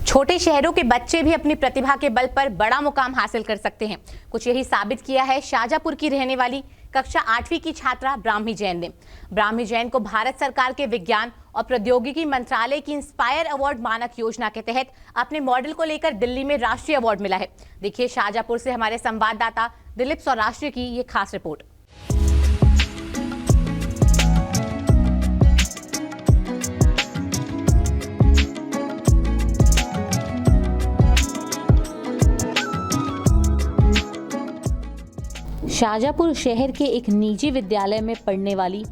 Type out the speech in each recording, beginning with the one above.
छोटे शहरों के बच्चे भी अपनी प्रतिभा के बल पर बड़ा मुकाम हासिल कर सकते हैं। कुछ यही साबित किया है शाजापुर की रहने वाली कक्षा 8वीं की छात्रा ब्राह्मी जैन ने। ब्राह्मी जैन को भारत सरकार के विज्ञान और प्रौद्योगिकी मंत्रालय की इंस्पायर अवार्ड मानक योजना के तहत अपने मॉडल को लेकर दिल्ली में राष्ट्रीय अवार्ड मिला है। देखिए शाजापुर से हमारे संवाददाता दिलीप सौराष्ट्र की ये खास रिपोर्ट। शाजापुर शहर के एक निजी विद्यालय में पढ़ने वाली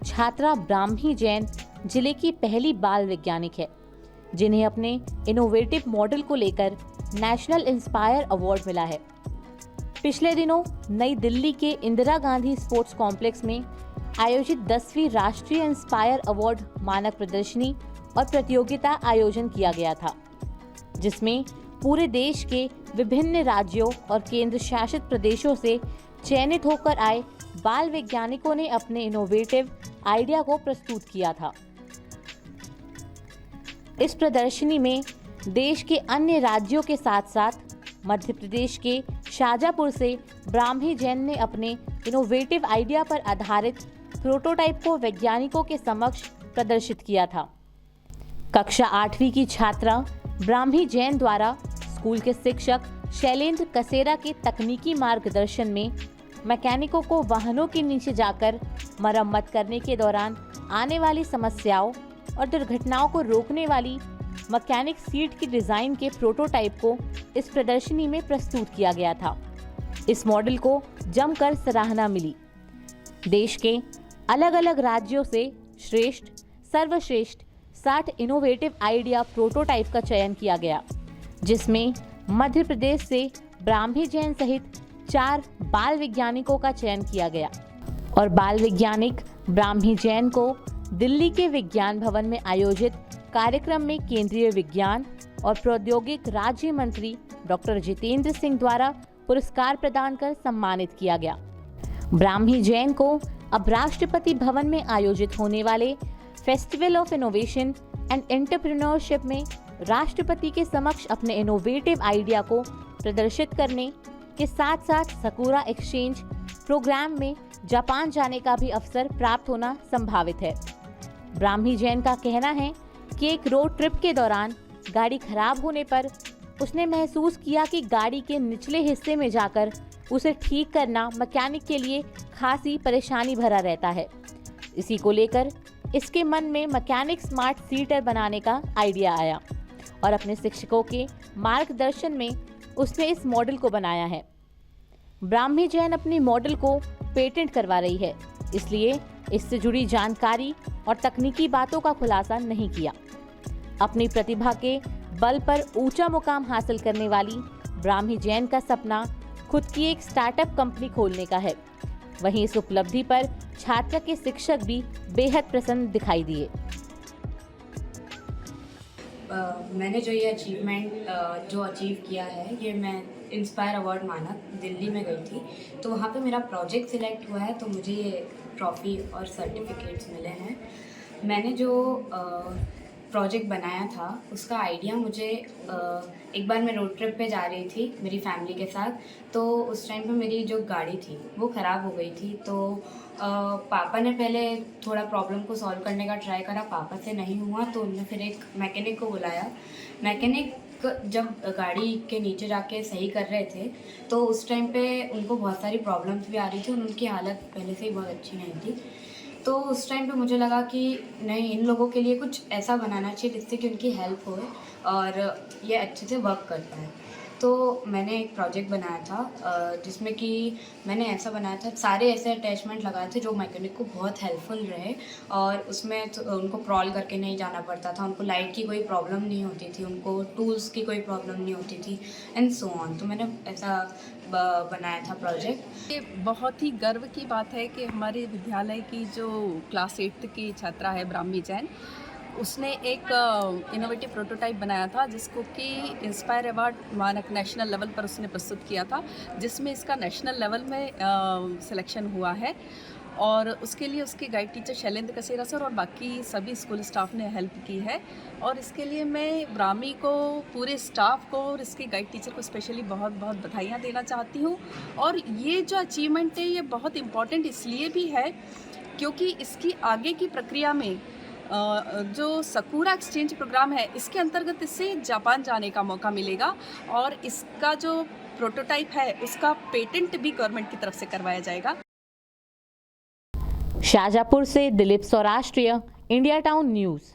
छात्रा ब्राह्मी जैन जिले की पहली बाल वैज्ञानिक है, जिन्हें अपने इनोवेटिव मॉडल को लेकर नेशनल इंस्पायर अवार्ड मिला है। पिछले दिनों नई दिल्ली के इंदिरा गांधी स्पोर्ट्स कॉम्प्लेक्स में आयोजित 10वीं राष्ट्रीय इंस्पायर अवार्ड मानक प्रदर्शनी और प्रतियोगिता आयोजन किया गया था, जिसमें पूरे देश के विभिन्न राज्यों और केंद्र शासित प्रदेशों से चयनित होकर आए बाल वैज्ञानिकों ने अपने इनोवेटिव आइडिया को प्रस्तुत किया था। इस प्रदर्शनी में देश के अन्य राज्यों के साथ साथ मध्य प्रदेश के शाजापुर से ब्राह्मी जैन ने अपने इनोवेटिव आइडिया पर आधारित प्रोटोटाइप को वैज्ञानिकों के समक्ष प्रदर्शित किया था। कक्षा 8वीं की छात्रा ब्राह्मी जैन द्वारा स्कूल के शिक्षक शैलेंद्र कसेरा के तकनीकी मार्गदर्शन में मैकेनिकों को वाहनों के नीचे जाकर मरम्मत करने के दौरान आने वाली समस्याओं और दुर्घटनाओं को रोकने वाली मैकेनिक सीट की डिजाइन के प्रोटोटाइप को इस प्रदर्शनी में प्रस्तुत किया गया था। इस मॉडल को जमकर सराहना मिली। देश के अलग अलग राज्यों से सर्वश्रेष्ठ 60 इनोवेटिव आइडिया प्रोटोटाइप का चयन किया गया, जिसमें मध्य प्रदेश से ब्राह्मी जैन सहित 4 बाल वैज्ञानिकों का चयन किया गया और बाल वैज्ञानिक ब्राह्मी जैन को दिल्ली के विज्ञान भवन में आयोजित कार्यक्रम में केंद्रीय विज्ञान और प्रौद्योगिकी राज्य मंत्री डॉक्टर जितेंद्र सिंह द्वारा पुरस्कार प्रदान कर सम्मानित किया गया। ब्राह्मी जैन को अब राष्ट्रपति भवन में आयोजित होने वाले festival of innovation and entrepreneurship में राष्ट्रपति के समक्ष अपने इनोवेटिव आइडिया को प्रदर्शित करने के साथ साथ सकूरा एक्सचेंज प्रोग्राम में जापान जाने का भी अवसर प्राप्त होना संभावित है। ब्राह्मी जैन का कहना है कि एक रोड ट्रिप के दौरान गाड़ी खराब होने पर उसने महसूस किया कि गाड़ी के निचले हिस्से में जाकर उसे ठीक करना मैकेनिक के लिए खासी परेशानी भरा रहता है। इसी को लेकर इसके मन में मैकेनिक स्मार्ट सीटर बनाने का आइडिया आया और अपने शिक्षकों के मार्गदर्शन में उसने इस मॉडल को बनाया है। ब्राह्मी जैन अपनी मॉडल को पेटेंट करवा रही है, इसलिए इससे जुड़ी जानकारी और तकनीकी बातों का खुलासा नहीं किया। अपनी प्रतिभा के बल पर ऊंचा मुकाम हासिल करने वाली ब्राह्मी जैन का सपना खुद की एक स्टार्टअप कंपनी खोलने का है। वहीं इस उपलब्धि पर छात्रा के शिक्षक भी बेहद प्रसन्न दिखाई दिए। मैंने जो ये अचीव किया है, ये मैं इंस्पायर अवार्ड मानक दिल्ली में गई थी, तो वहाँ पे मेरा प्रोजेक्ट सिलेक्ट हुआ है, तो मुझे ये ट्रॉफ़ी और सर्टिफिकेट्स मिले हैं। मैंने जो प्रोजेक्ट बनाया था उसका आइडिया मुझे एक बार मैं रोड ट्रिप पे जा रही थी मेरी फैमिली के साथ, तो उस टाइम पे मेरी जो गाड़ी थी वो ख़राब हो गई थी। तो पापा ने पहले थोड़ा प्रॉब्लम को सॉल्व करने का ट्राई करा, पापा से नहीं हुआ तो उन्होंने फिर एक मैकेनिक को बुलाया। मैकेनिक जब गाड़ी के नीचे जाके सही कर रहे थे तो उस टाइम पे उनको बहुत सारी प्रॉब्लम्स भी आ रही थी और उनकी हालत पहले से ही बहुत अच्छी नहीं थी। तो उस टाइम पे मुझे लगा कि नहीं, इन लोगों के लिए कुछ ऐसा बनाना चाहिए जिससे कि उनकी हेल्प हो और ये अच्छे से वर्क कर पाए। तो मैंने एक प्रोजेक्ट बनाया था जिसमें कि मैंने ऐसा बनाया था, सारे ऐसे अटैचमेंट लगाए थे जो मैकेनिक को बहुत हेल्पफुल रहे और उसमें तो उनको क्रॉल करके नहीं जाना पड़ता था, उनको लाइट की कोई प्रॉब्लम नहीं होती थी, उनको टूल्स की कोई प्रॉब्लम नहीं होती थी एंड सो ऑन। तो मैंने ऐसा बनाया था प्रोजेक्ट। ये बहुत ही गर्व की बात है कि हमारे विद्यालय की जो क्लास 8 की छात्रा है ब्राह्मी जैन, उसने एक इनोवेटिव प्रोटोटाइप बनाया था जिसको कि इंस्पायर अवार्ड मानक नेशनल लेवल पर उसने प्रस्तुत किया था, जिसमें इसका नेशनल लेवल में सिलेक्शन हुआ है। और उसके लिए उसके गाइड टीचर शैलेंद्र कसेरा सर और बाकी सभी स्कूल स्टाफ ने हेल्प की है। और इसके लिए मैं ब्राह्मी को, पूरे स्टाफ को और इसके गाइड टीचर को स्पेशली बहुत बहुत बधाइयाँ देना चाहती हूँ। और ये जो अचीवमेंट है ये बहुत इम्पॉर्टेंट इसलिए भी है क्योंकि इसकी आगे की प्रक्रिया में जो सकूरा एक्सचेंज प्रोग्राम है इसके अंतर्गत इससे जापान जाने का मौका मिलेगा और इसका जो प्रोटोटाइप है उसका पेटेंट भी गवर्नमेंट की तरफ से करवाया जाएगा। शाजापुर से दिलीप सौराष्ट्रीय, इंडिया टाउन न्यूज़।